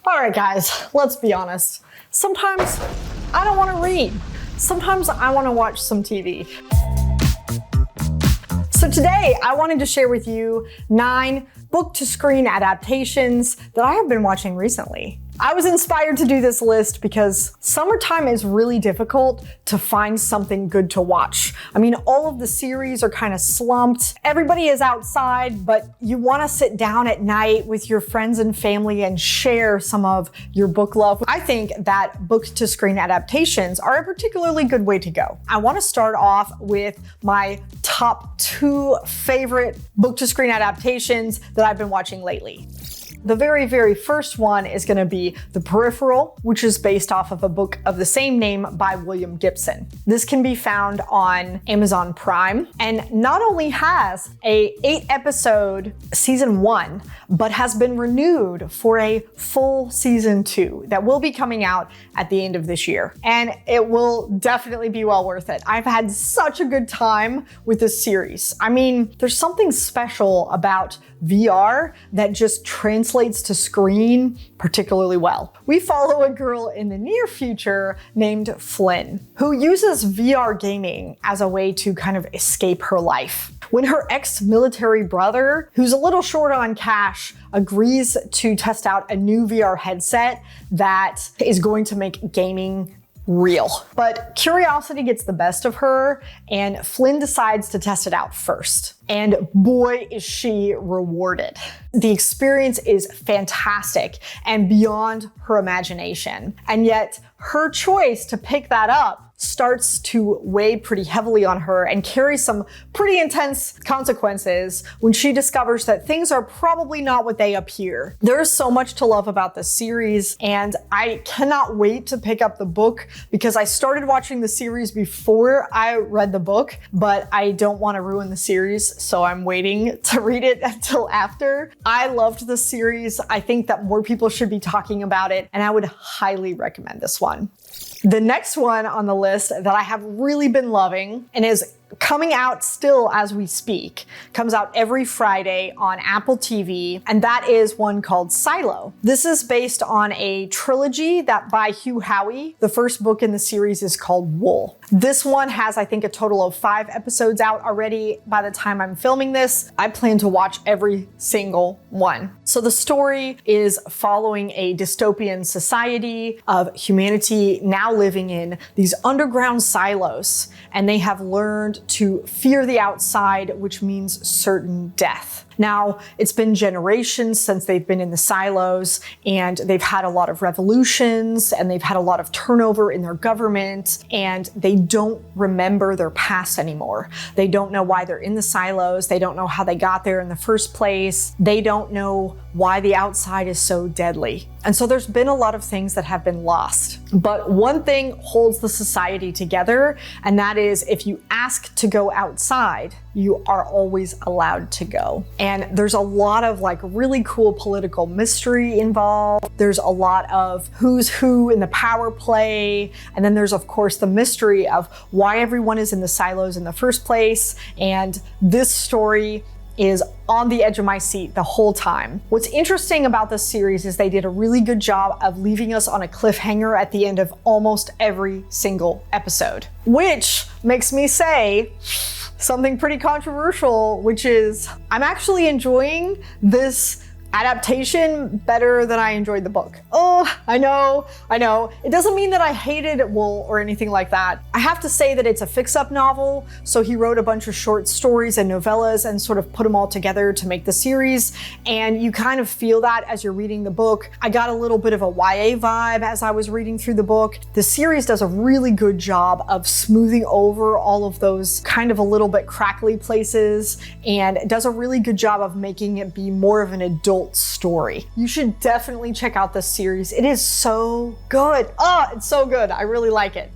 All right, guys, let's be honest. Sometimes I don't want to read. Sometimes I want to watch some TV. So today I wanted to share with you 9 book-to-screen adaptations that I have been watching recently. I was inspired to do this list because summertime is really difficult to find something good to watch. I mean, all of the series are kind of slumped. Everybody is outside, but you want to sit down at night with your friends and family and share some of your book love. I think that book-to-screen adaptations are a particularly good way to go. I want to start off with my top 2 favorite book-to-screen adaptations that I've been watching lately. The very first one is going to be The Peripheral, which is based off of a book of the same name by William Gibson. This can be found on Amazon Prime and not only has a 8-episode season 1, but has been renewed for a full season 2 that will be coming out at the end of this year. And it will definitely be well worth it. I've had such a good time with this series. I mean, there's something special about VR that just translates to screen particularly well. We follow a girl in the near future named Flynn, who uses VR gaming as a way to kind of escape her life. When her ex-military brother, who's a little short on cash, agrees to test out a new VR headset that is going to make gaming real. But curiosity gets the best of her, and Flynn decides to test it out first. And boy, is she rewarded. The experience is fantastic and beyond her imagination. And yet her choice to pick that up starts to weigh pretty heavily on her and carry some pretty intense consequences when she discovers that things are probably not what they appear. There is so much to love about this series, and I cannot wait to pick up the book because I started watching the series before I read the book, but I don't want to ruin the series, so I'm waiting to read it until after. I loved the series. I think that more people should be talking about it, and I would highly recommend this one. The next one on the list that I have really been loving and is coming out still as we speak, comes out every Friday on Apple TV, and that is one called Silo. This is based on a trilogy that by Hugh Howey. The first book in the series is called Wool. This one has, I think, a total of 5 episodes out already by the time I'm filming this. I plan to watch every single one. So the story is following a dystopian society of humanity now living in these underground silos, and they have learned to fear the outside, which means certain death. Now, it's been generations since they've been in the silos, and they've had a lot of revolutions, and they've had a lot of turnover in their government, and they don't remember their past anymore. They don't know why they're in the silos. They don't know how they got there in the first place. They don't know why the outside is so deadly. And so there's been a lot of things that have been lost. But one thing holds the society together, and that is if you ask to go outside, you are always allowed to go. And there's a lot of really cool political mystery involved. There's a lot of who's who in the power play. And then there's, of course, the mystery of why everyone is in the silos in the first place. And this story is on the edge of my seat the whole time. What's interesting about this series is they did a really good job of leaving us on a cliffhanger at the end of almost every single episode, which makes me say something pretty controversial, which is I'm actually enjoying this adaptation better than I enjoyed the book. Oh, I know. It doesn't mean that I hated Wool or anything like that. I have to say that it's a fix-up novel, so he wrote a bunch of short stories and novellas and sort of put them all together to make the series, and you kind of feel that as you're reading the book. I got a little bit of a YA vibe as I was reading through the book. The series does a really good job of smoothing over all of those kind of a little bit crackly places, and it does a really good job of making it be more of an adult story. You should definitely check out this series. It is so good. It's so good. I really like it.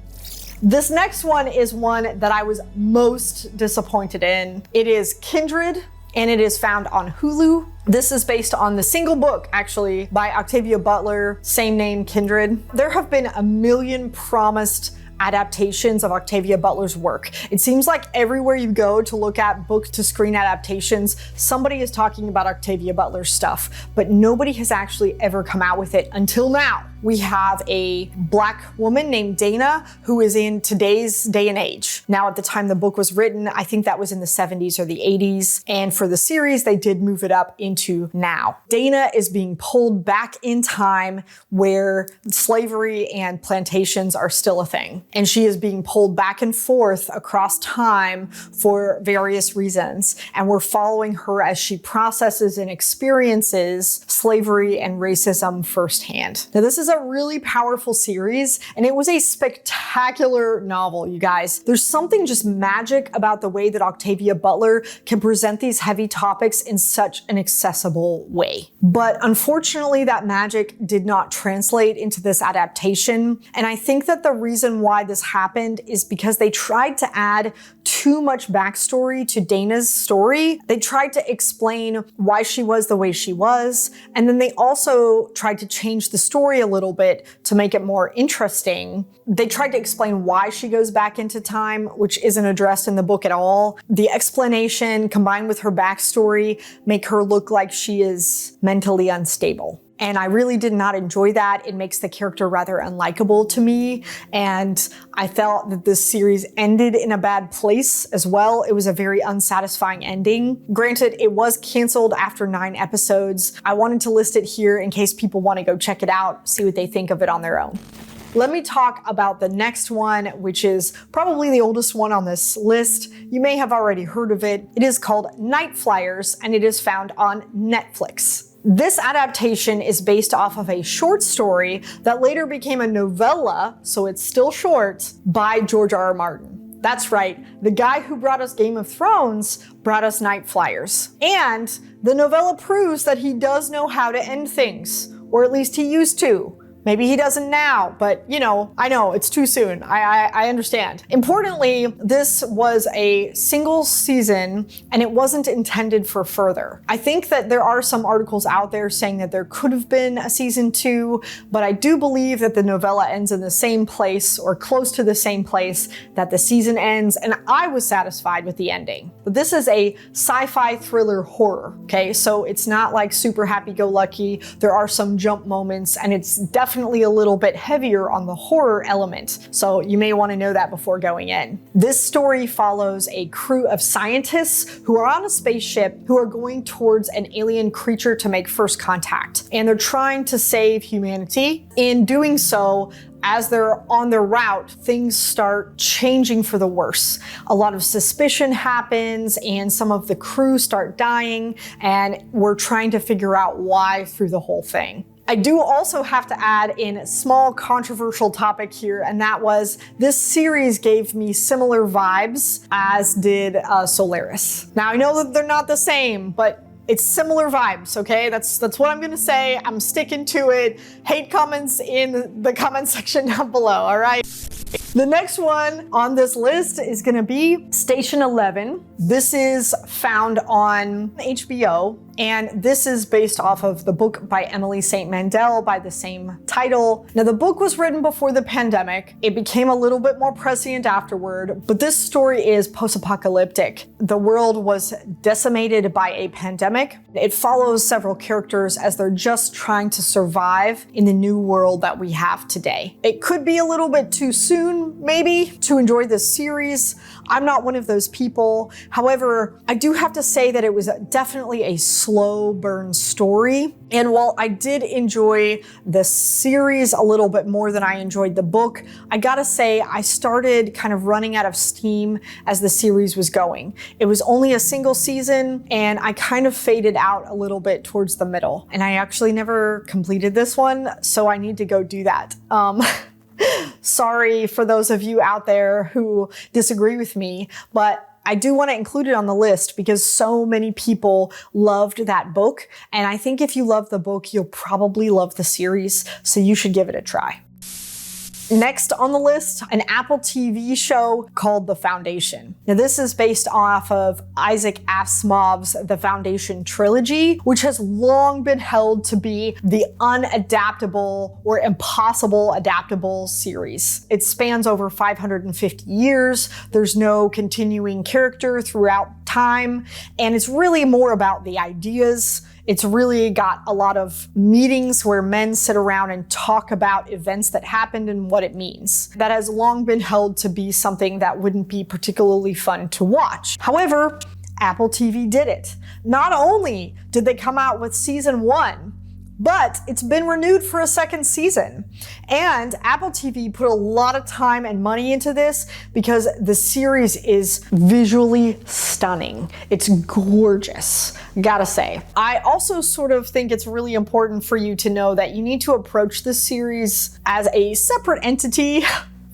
This next one is one that I was most disappointed in. It is Kindred, and it is found on Hulu. This is based on the single book, actually, by Octavia Butler, same name, Kindred. There have been a million promised adaptations of Octavia Butler's work. It seems like everywhere you go to look at book to screen adaptations, somebody is talking about Octavia Butler's stuff, but nobody has actually ever come out with it until now. We have a Black woman named Dana who is in today's day and age. Now, at the time the book was written, I think that was in the 70s or the 80s. And for the series, they did move it up into now. Dana is being pulled back in time where slavery and plantations are still a thing. And she is being pulled back and forth across time for various reasons. And we're following her as she processes and experiences slavery and racism firsthand. Now, this is a really powerful series, and it was a spectacular novel, you guys. There's something just magic about the way that Octavia Butler can present these heavy topics in such an accessible way. But unfortunately, that magic did not translate into this adaptation. And I think that the reason why this happened is because they tried to add too much backstory to Dana's story. They tried to explain why she was the way she was, and then they also tried to change the story a little bit to make it more interesting. They tried to explain why she goes back into time, which isn't addressed in the book at all. The explanation combined with her backstory make her look like she is mentally unstable. And I really did not enjoy that. It makes the character rather unlikable to me. And I felt that this series ended in a bad place as well. It was a very unsatisfying ending. Granted, it was canceled after 9 episodes. I wanted to list it here in case people want to go check it out, see what they think of it on their own. Let me talk about the next one, which is probably the oldest one on this list. You may have already heard of it. It is called Night Flyers, and it is found on Netflix. This adaptation is based off of a short story that later became a novella, so it's still short, by George R.R. Martin. That's right, the guy who brought us Game of Thrones brought us Night Flyers. And the novella proves that he does know how to end things, or at least he used to. Maybe he doesn't now, but you know, I know it's too soon. I understand. Importantly, this was a single season and it wasn't intended for further. I think that there are some articles out there saying that there could have been a season 2, but I do believe that the novella ends in the same place or close to the same place that the season ends, and I was satisfied with the ending. But this is a sci-fi thriller horror, okay? So it's not like super happy-go-lucky. There are some jump moments, and it's definitely a little bit heavier on the horror element, so you may want to know that before going in. This story follows a crew of scientists who are on a spaceship who are going towards an alien creature to make first contact, and they're trying to save humanity. In doing so, as they're on their route, things start changing for the worse. A lot of suspicion happens and some of the crew start dying, and we're trying to figure out why through the whole thing. I do also have to add in a small controversial topic here, and that was this series gave me similar vibes as did Solaris. Now, I know that they're not the same, but it's similar vibes, okay? That's what I'm gonna say. I'm sticking to it. Hate comments in the comment section down below, all right? The next one on this list is gonna be Station 11. This is found on HBO, and this is based off of the book by Emily St. Mandel by the same title. Now, the book was written before the pandemic. It became a little bit more prescient afterward, but this story is post-apocalyptic. The world was decimated by a pandemic. It follows several characters as they're just trying to survive in the new world that we have today. It could be a little bit too soon, maybe, to enjoy this series. I'm not one of those people. However, I do have to say that it was definitely a slow burn story. And while I did enjoy the series a little bit more than I enjoyed the book, I gotta say I started kind of running out of steam as the series was going. It was only a single season and I kind of faded out a little bit towards the middle. And I actually never completed this one, so I need to go do that. Sorry for those of you out there who disagree with me, but I do want to include it on the list because so many people loved that book. And I think if you love the book, you'll probably love the series, so you should give it a try. Next on the list, an Apple TV show called The Foundation. Now this is based off of Isaac Asimov's The Foundation trilogy, which has long been held to be the unadaptable or impossible adaptable series. It spans over 550 years. There's no continuing character throughout time, and it's really more about the ideas. It's really got a lot of meetings where men sit around and talk about events that happened and what it means. That has long been held to be something that wouldn't be particularly fun to watch. However, Apple TV did it. Not only did they come out with season 1, but it's been renewed for a second season. And Apple TV put a lot of time and money into this because the series is visually stunning. It's gorgeous, gotta say. I also sort of think it's really important for you to know that you need to approach this series as a separate entity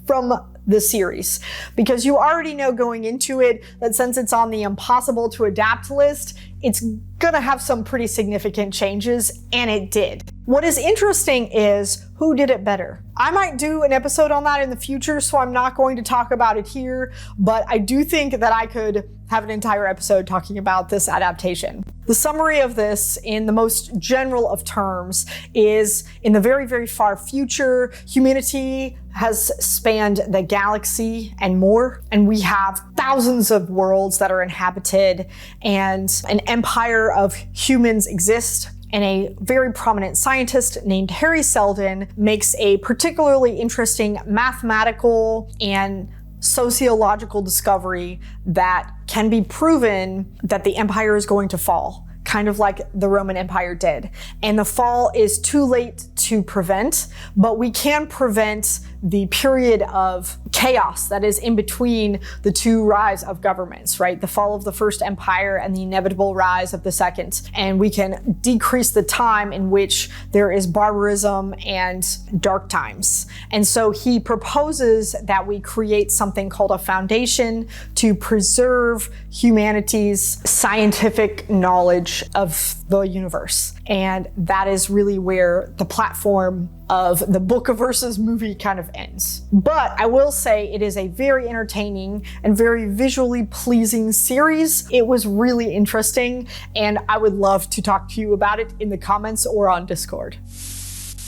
from the series, because you already know going into it that since it's on the impossible to adapt list, it's gonna have some pretty significant changes, and it did. What is interesting is who did it better. I might do an episode on that in the future, so I'm not going to talk about it here, but I do think that I could have an entire episode talking about this adaptation. The summary of this, in the most general of terms, is in the very, very far future, humanity has spanned the galaxy and more, and we have thousands of worlds that are inhabited, and an empire of humans exists. And a very prominent scientist named Harry Seldon makes a particularly interesting mathematical and sociological discovery that can be proven that the empire is going to fall, kind of like the Roman Empire did. And the fall is too late to prevent, but we can prevent the period of chaos that is in between the two rise of governments, right? The fall of the first empire and the inevitable rise of the second. And we can decrease the time in which there is barbarism and dark times. And so he proposes that we create something called a foundation to preserve humanity's scientific knowledge of the universe. And that is really where the platform of the book versus movie kind of ends. But I will say it is a very entertaining and very visually pleasing series. It was really interesting, and I would love to talk to you about it in the comments or on Discord.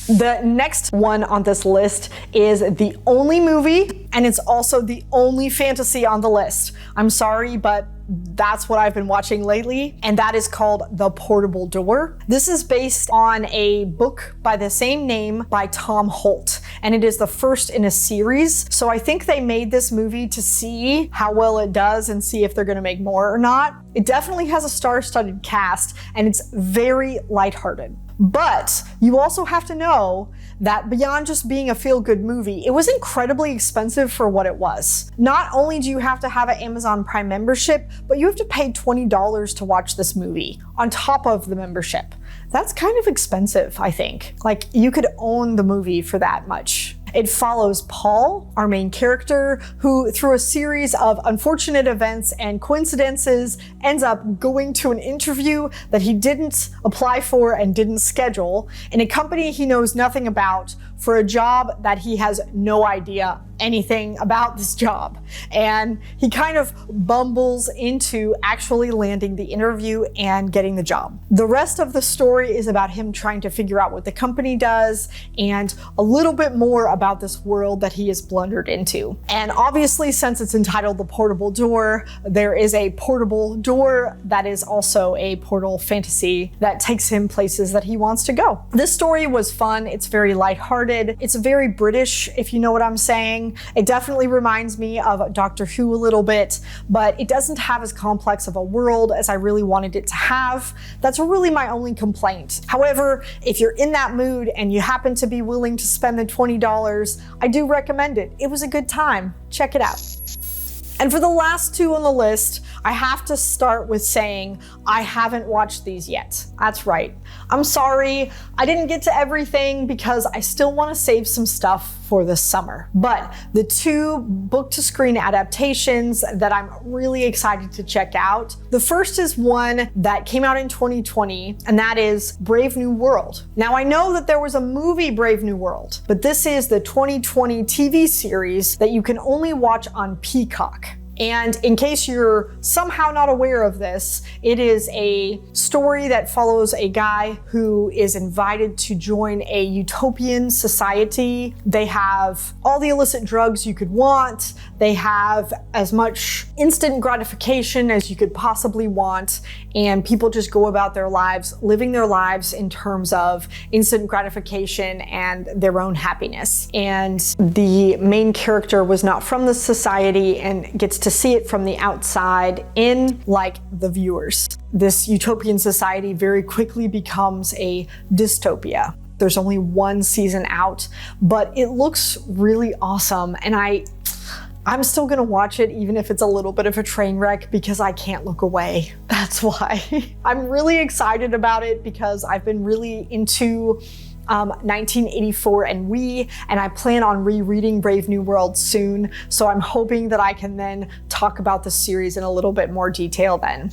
The next one on this list is the only movie, and it's also the only fantasy on the list. I'm sorry, but that's what I've been watching lately, and that is called The Portable Door. This is based on a book by the same name by Tom Holt, and it is the first in a series. So I think they made this movie to see how well it does and see if they're gonna make more or not. It definitely has a star-studded cast, and it's very lighthearted. But you also have to know that beyond just being a feel-good movie, it was incredibly expensive for what it was. Not only do you have to have an Amazon Prime membership, but you have to pay $20 to watch this movie on top of the membership. That's kind of expensive, I think. Like, you could own the movie for that much. It follows Paul, our main character, who through a series of unfortunate events and coincidences ends up going to an interview that he didn't apply for and didn't schedule in a company he knows nothing about for a job that he has no idea anything about this job. And he kind of bumbles into actually landing the interview and getting the job. The rest of the story is about him trying to figure out what the company does and a little bit more about this world that he has blundered into. And obviously, since it's entitled The Portable Door, there is a portable door that is also a portal fantasy that takes him places that he wants to go. This story was fun. It's very lighthearted. It's very British, if you know what I'm saying. It definitely reminds me of Doctor Who a little bit, but it doesn't have as complex of a world as I really wanted it to have. That's really my only complaint. However, if you're in that mood and you happen to be willing to spend the $20, I do recommend it. It was a good time. Check it out. And for the last two on the list, I have to start with saying I haven't watched these yet. That's right. I'm sorry, I didn't get to everything because I still want to save some stuff for this summer. But the two book to screen adaptations that I'm really excited to check out, the first is one that came out in 2020, and that is Brave New World. Now I know that there was a movie Brave New World, but this is the 2020 TV series that you can only watch on Peacock. And in case you're somehow not aware of this, it is a story that follows a guy who is invited to join a utopian society. They have all the illicit drugs you could want. They have as much instant gratification as you could possibly want. And people just go about their lives, living their lives in terms of instant gratification and their own happiness. And the main character was not from the society and gets to see it from the outside in, like, the viewers. This utopian society very quickly becomes a dystopia. There's only one season out, but it looks really awesome, and I'm still gonna watch it even if it's a little bit of a train wreck because I can't look away. That's why. I'm really excited about it because I've been really into 1984 and I plan on rereading Brave New World soon. So I'm hoping that I can then talk about the series in a little bit more detail then.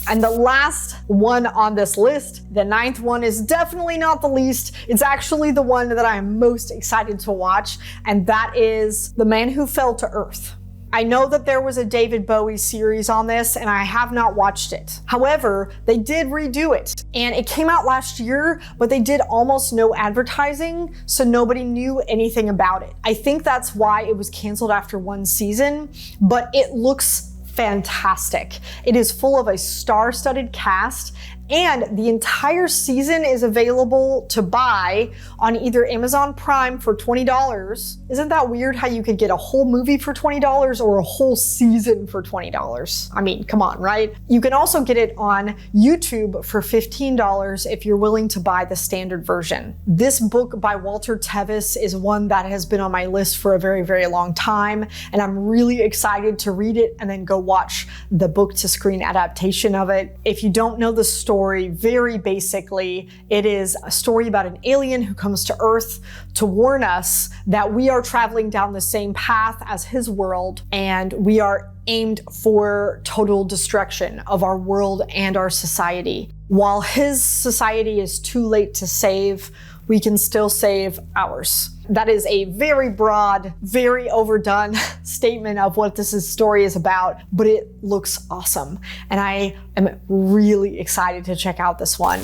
And the last one on this list, the ninth one, is definitely not the least. It's actually the one that I am most excited to watch, and that is The Man Who Fell to Earth. I know that there was a David Bowie series on this, and I have not watched it. However, they did redo it, and it came out last year, but they did almost no advertising, so nobody knew anything about it. I think that's why it was canceled after one season, but it looks fantastic. It is full of a star-studded cast, and the entire season is available to buy on either Amazon Prime for $20. Isn't that weird how you could get a whole movie for $20 or a whole season for $20? I mean, come on, right? You can also get it on YouTube for $15 if you're willing to buy the standard version. This book by Walter Tevis is one that has been on my list for a very, very long time, and I'm really excited to read it and then go watch the book to screen adaptation of it. If you don't know the story, very basically, it is a story about an alien who comes to Earth to warn us that we are traveling down the same path as his world, and we are aimed for total destruction of our world and our society. While his society is too late to save, we can still save ours. That is a very broad, very overdone statement of what this story is about, but it looks awesome. And I am really excited to check out this one.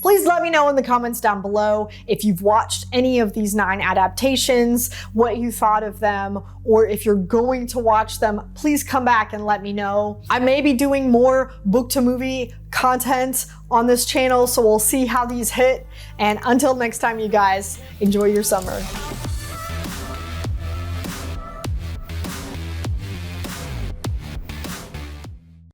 Please let me know in the comments down below if you've watched any of these 9 adaptations, what you thought of them, or if you're going to watch them, please come back and let me know. I may be doing more book to movie content on this channel, so we'll see how these hit. And until next time, you guys, enjoy your summer.